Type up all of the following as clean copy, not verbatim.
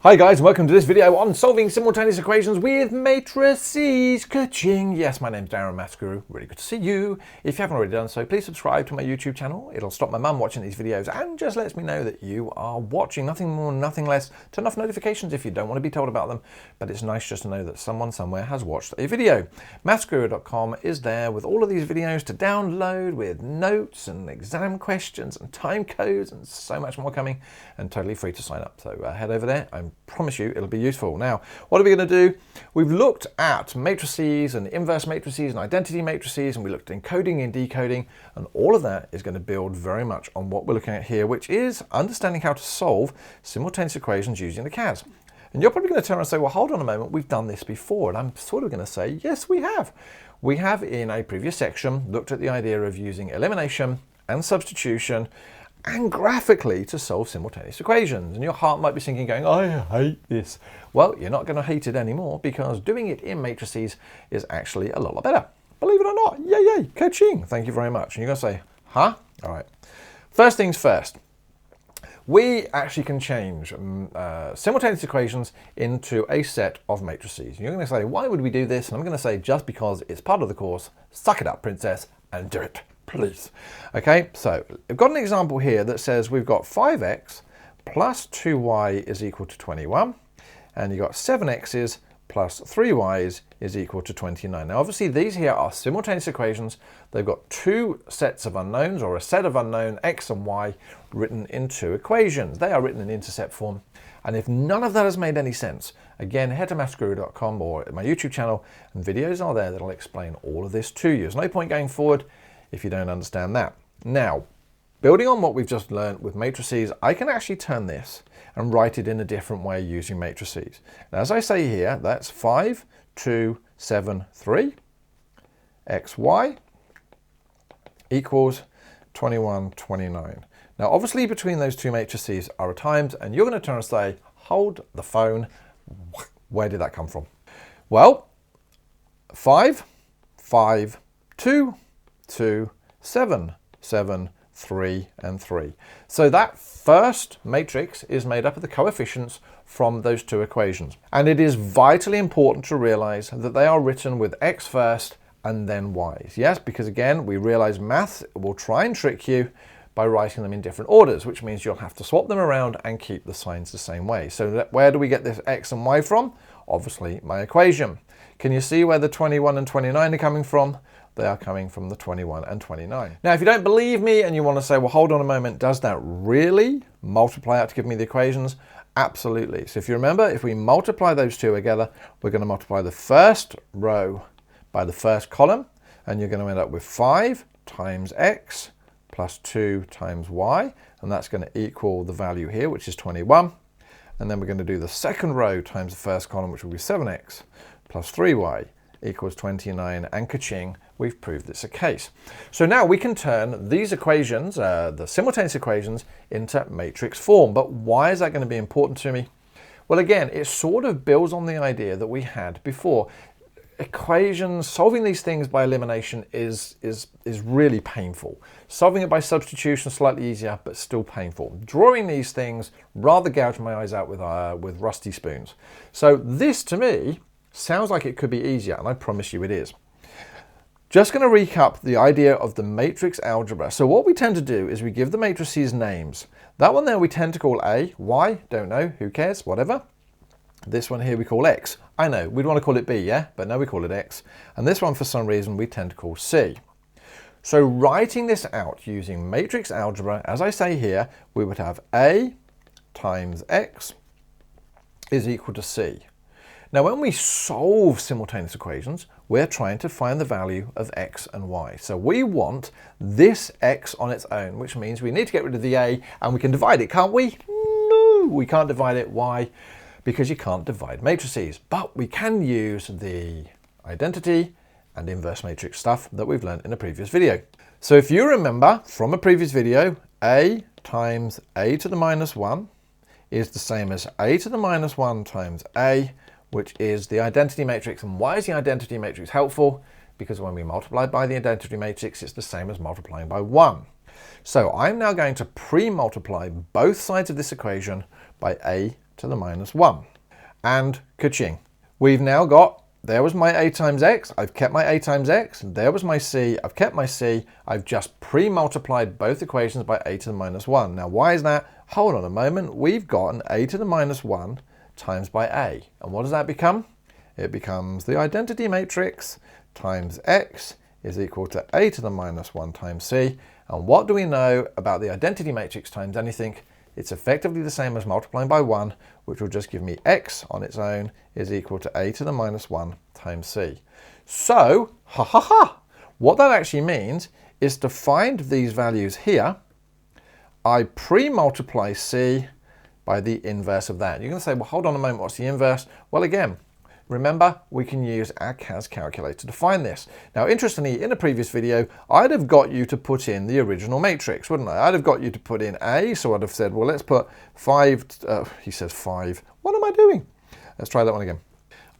Hi guys, welcome to this video on solving simultaneous equations with matrices. Ka-ching! Yes, my name's Darren, Maths Guru. Really good to see you. If you haven't already done so, please subscribe to my YouTube channel. It'll stop my mum watching these videos and just lets me know that you are watching. Nothing more, nothing less. Turn off notifications if you don't want to be told about them, but it's nice just to know that someone somewhere has watched a video. Mathsguru.com is there with all of these videos to download with notes and exam questions and time codes and so much more coming, and totally free to sign up. So head over there. I promise you it'll be useful. Now, what are we going to do? We've looked at matrices and inverse matrices and identity matrices, and we looked at encoding and decoding, and all of that is going to build very much on what we're looking at here, which is understanding how to solve simultaneous equations using the CAS. And you're probably going to turn around and say, well, hold on a moment, we've done this before. And I'm sort of going to say, yes, we have. We have in a previous section looked at the idea of using elimination and substitution and graphically to solve simultaneous equations. And your heart might be thinking, going, I hate this. Well, you're not going to hate it anymore, because doing it in matrices is actually a lot better. Believe it or not. Yay, yay, ka-ching. Thank you very much. And you're going to say, huh? All right. First things first. We actually can change simultaneous equations into a set of matrices. You're going to say, why would we do this? And I'm going to say, just because it's part of the course. Suck it up, princess, and do it. Please. Okay, so we've got an example here that says we've got 5x plus 2y is equal to 21, and you've got 7x's plus 3y's is equal to 29. Now, obviously, these here are simultaneous equations. They've got two sets of unknowns, or a set of unknown x and y, written in two equations. They are written in intercept form. And if none of that has made any sense, again, head to mathsguru.com or my YouTube channel, and videos are there that'll explain all of this to you. There's no point going forward if you don't understand that. Now, building on what we've just learned with matrices, I can actually turn this and write it in a different way using matrices. And as I say here, that's 5, 2, 7, 3, xy equals 21, 29. Now, obviously, between those two matrices are times, and you're going to turn and say, hold the phone. Where did that come from? Well, 5, 5, 2, 2, 7, 7, 3, and 3. So that first matrix is made up of the coefficients from those two equations. And it is vitally important to realize that they are written with x first and then y's. Yes, because again, we realize maths will try and trick you by writing them in different orders, which means you'll have to swap them around and keep the signs the same way. So where do we get this x and y from? Obviously, my equation. Can you see where the 21 and 29 are coming from? They are coming from the 21 and 29. Now, if you don't believe me and you want to say, well, hold on a moment, does that really multiply out to give me the equations? Absolutely. So if you remember, if we multiply those two together, we're going to multiply the first row by the first column, and you're going to end up with 5 times x plus 2 times y, and that's going to equal the value here, which is 21. And then we're going to do the second row times the first column, which will be 7x plus 3y equals 29, and ka-ching, we've proved it's a case. So now we can turn these equations, the simultaneous equations, into matrix form. But why is that going to be important to me? Well, again, it sort of builds on the idea that we had before. Equations, solving these things by elimination is really painful. Solving it by substitution, slightly easier, but still painful. Drawing these things, rather gouge my eyes out with rusty spoons. So this, to me, sounds like it could be easier, and I promise you it is. Just going to recap the idea of the matrix algebra. So what we tend to do is we give the matrices names. That one there we tend to call A, Y, don't know, who cares, whatever. This one here we call X. I know, we'd want to call it B, yeah? But no, we call it X. And this one, for some reason, we tend to call C. So writing this out using matrix algebra, as I say here, we would have A times X is equal to C. Now, when we solve simultaneous equations, we're trying to find the value of x and y. So we want this x on its own, which means we need to get rid of the a, and we can divide it, can't we? No, we can't divide it. Why? Because you can't divide matrices. But we can use the identity and inverse matrix stuff that we've learned in a previous video. So if you remember from a previous video, a times a to the minus 1 is the same as a to the minus 1 times a, which is the identity matrix. And why is the identity matrix helpful? Because when we multiply by the identity matrix, it's the same as multiplying by 1. So I'm now going to pre-multiply both sides of this equation by a to the minus 1. And ka-ching. We've now got, there was my a times x, I've kept my a times x, there was my c, I've kept my c, I've just pre-multiplied both equations by a to the minus 1. Now why is that? Hold on a moment, we've got an a to the minus 1 times by a. And what does that become? It becomes the identity matrix times x is equal to a to the minus 1 times c. And what do we know about the identity matrix times anything? It's effectively the same as multiplying by 1, which will just give me x on its own is equal to a to the minus 1 times c. So, what that actually means is to find these values here, I pre-multiply c by the inverse of that. You're going to say, well, hold on a moment, what's the inverse? Well, again, remember, we can use our CAS calculator to find this. Now, interestingly, in a previous video, I'd have got you to put in the original matrix, wouldn't I? I'd have got you to put in A, so I'd have said, well, let's put 5, he says 5. What am I doing? Let's try that one again.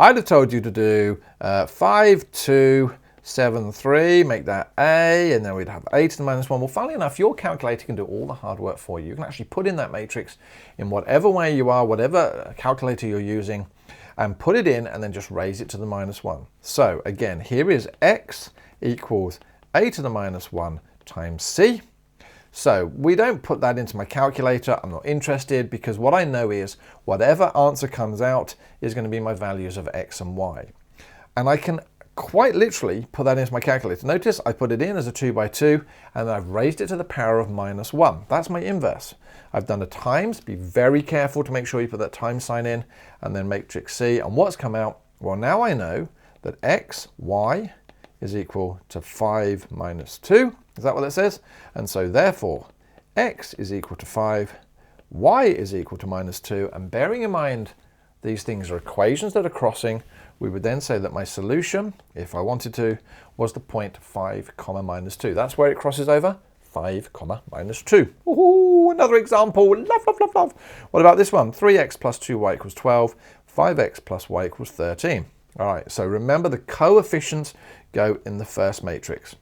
I'd have told you to do 5, 2, 7, 3, make that A, and then we'd have a to the minus 1. Well, funnily enough, your calculator can do all the hard work for you. You can actually put in that matrix in whatever way you are, whatever calculator you're using, and put it in and then just raise it to the minus 1. So again, here is x equals a to the minus 1 times c. So we don't put that into my calculator. I'm not interested because what I know is whatever answer comes out is going to be my values of x and y. And I can quite literally put that into my calculator. Notice I put it in as a 2 by 2 and then I've raised it to the power of minus 1. That's my inverse. I've done a times. Be very careful to make sure you put that times sign in and then matrix C. And what's come out? Well, now I know that x, y is equal to 5 minus 2. Is that what it says? And so therefore, x is equal to 5, y is equal to minus 2. And bearing in mind these things are equations that are crossing, we would then say that my solution, if I wanted to, was the point 5 comma minus 2. That's where it crosses over, 5 comma minus 2. Ooh, another example, love, love, love, love. What about this one? 3x plus 2y equals 12, 5x plus y equals 13. All right, so remember the coefficients go in the first matrix.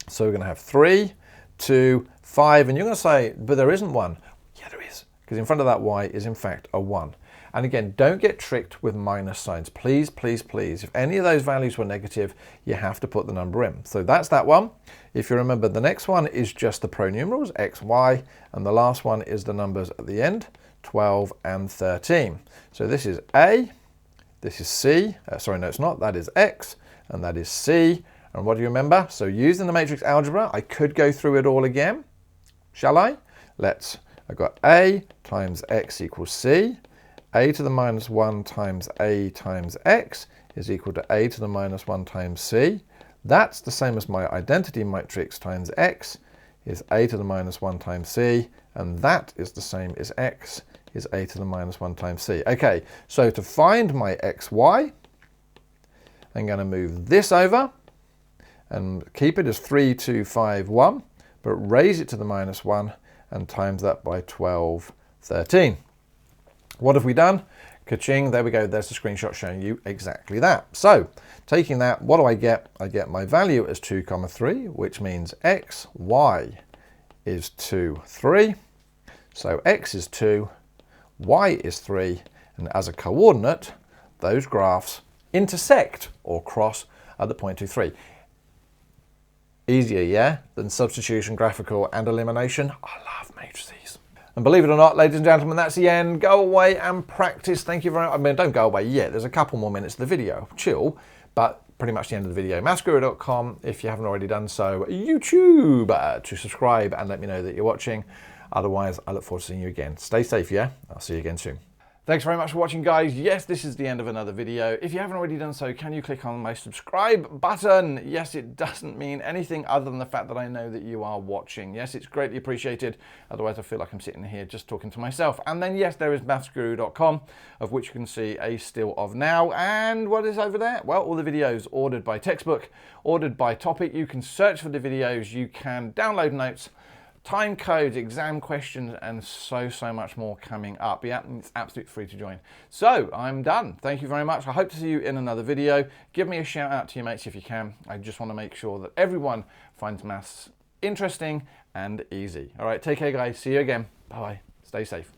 So we're going to have 3, 2, 5, and you're going to say, but there isn't one. Yeah, there is, because in front of that y is in fact a 1. And again, don't get tricked with minus signs. Please, please, please. If any of those values were negative, you have to put the number in. So that's that one. If you remember, the next one is just the pronumerals, x, y, and the last one is the numbers at the end, 12 and 13. So this is A, this is C, sorry, no, it's not. That is x, and that is C. And what do you remember? So using the matrix algebra, I could go through it all again. Shall I? I've got A times x equals C. A to the minus 1 times A times x is equal to A to the minus 1 times C. That's the same as my identity matrix times x is A to the minus 1 times C. And that is the same as x is A to the minus 1 times C. Okay, so to find my xy, I'm going to move this over and keep it as 3, 2, 5, 1, but raise it to the minus 1 and times that by 12, 13. What have we done? Ka-ching, there we go, there's the screenshot showing you exactly that. So, taking that, what do I get? I get my value as 2, 3, which means x, y is 2, 3. So x is 2, y is 3, and as a coordinate, those graphs intersect or cross at the point 2, 3. Easier, yeah, than substitution, graphical, and elimination. I love matrices. And believe it or not, ladies and gentlemen, that's the end. Go away and practice. Thank you very much. I mean, don't go away yet. There's a couple more minutes of the video. Chill. But pretty much the end of the video. mathsguru.com if you haven't already done so. YouTube to subscribe and let me know that you're watching. Otherwise, I look forward to seeing you again. Stay safe, yeah? I'll see you again soon. Thanks very much for watching, guys. Yes, this is the end of another video. If you haven't already done so, can you click on my subscribe button? Yes, it doesn't mean anything other than the fact that I know that you are watching. Yes, it's greatly appreciated. Otherwise, I feel like I'm sitting here just talking to myself. And then, yes, there is mathsguru.com, of which you can see a still of now. And what is over there? Well, all the videos ordered by textbook, ordered by topic. You can search for the videos. You can download notes, time codes, exam questions, and so much more coming up. Yeah, it's absolutely free to join. So I'm done. Thank you very much. I hope to see you in another video. Give me a shout out to your mates if you can. I just want to make sure that everyone finds maths interesting and easy. All right, take care, guys. See you again. Bye-bye. Stay safe.